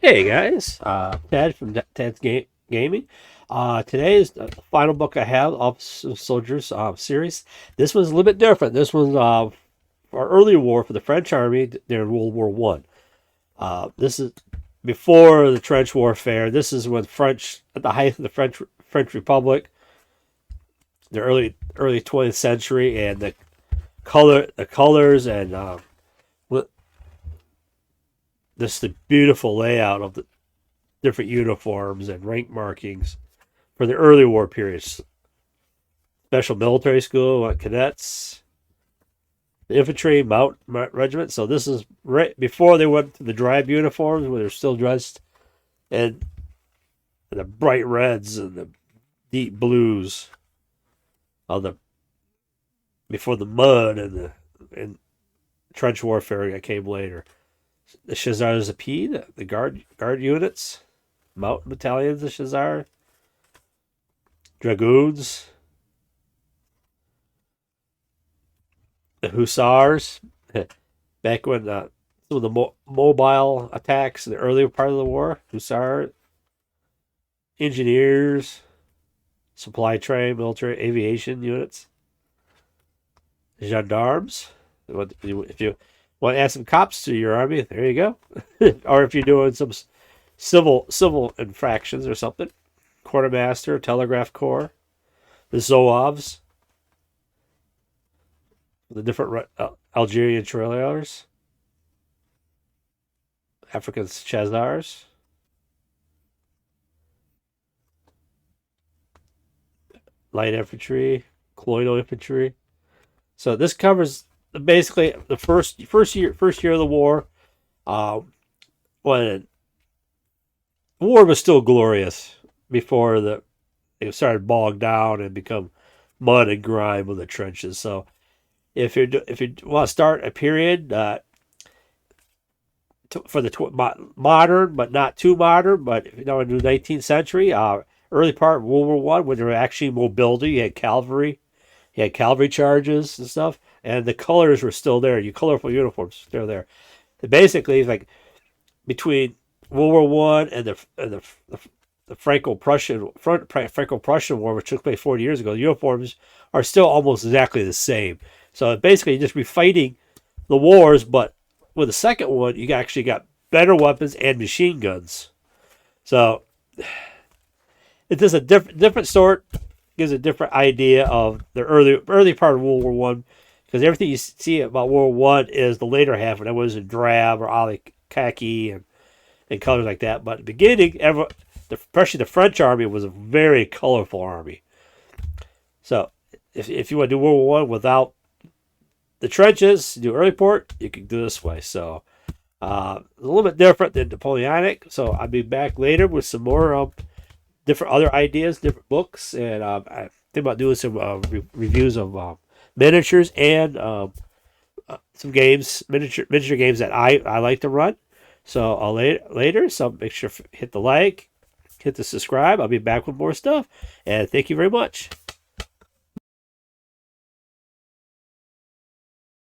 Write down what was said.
Hey guys, Ted from Gaming. Today is the final book I have of Soilders series. This one's a little bit different. This one's our early war for the French army during World War One. This is before the trench warfare. This is when French at the height of the French Republic, the early 20th century, and the colors and this the beautiful layout of the different uniforms and rank markings for the early war periods. Special military school, cadets, the infantry, regiment. So this is right before they went to the drab uniforms, where they're still dressed in the bright reds and the deep blues of the before the mud and trench warfare that came later. The Chasseurs of Pied, the guard units, mountain battalions of Chasseurs, dragoons, the Hussars. Back when some of the mobile attacks in the earlier part of the war, Hussar, engineers, supply train, military aviation units, gendarmes. If you want to add some cops to your army, there you go. Or if you're doing some civil infractions or something, quartermaster, telegraph corps, the Zouaves, the different Algerian tirailleurs, African Chasseurs, light infantry, colonial infantry. So this covers basically the first year of the war, when the war was still glorious before it started bogged down and become mud and grime with the trenches. So if you want to start a period for the modern but not too modern, but if you know, in the 19th century, early part of World War One, when there were actually mobility, you had cavalry charges and stuff, and the colors were still there. Your colorful uniforms were still there. Basically, like between World War One and the Franco-Prussian War, which took place 40 years ago, the uniforms are still almost exactly the same. So basically, you're just refighting the wars, but with the second one, you actually got better weapons and machine guns. So it's just a different sort. Gives a different idea of the early part of World War One, because everything you see about World War One is the later half, and it was in drab or olive khaki and colors like that. But at the beginning, especially the French army was a very colorful army. So if you want to do World War One without the trenches, do early port, you can do this way. So a little bit different than Napoleonic. So I'll be back later with some more different other ideas, different books, and I think about doing some reviews of miniatures and some games, miniature games that I like to run. So I'll later. So make sure hit the like, hit the subscribe. I'll be back with more stuff, and thank you very much.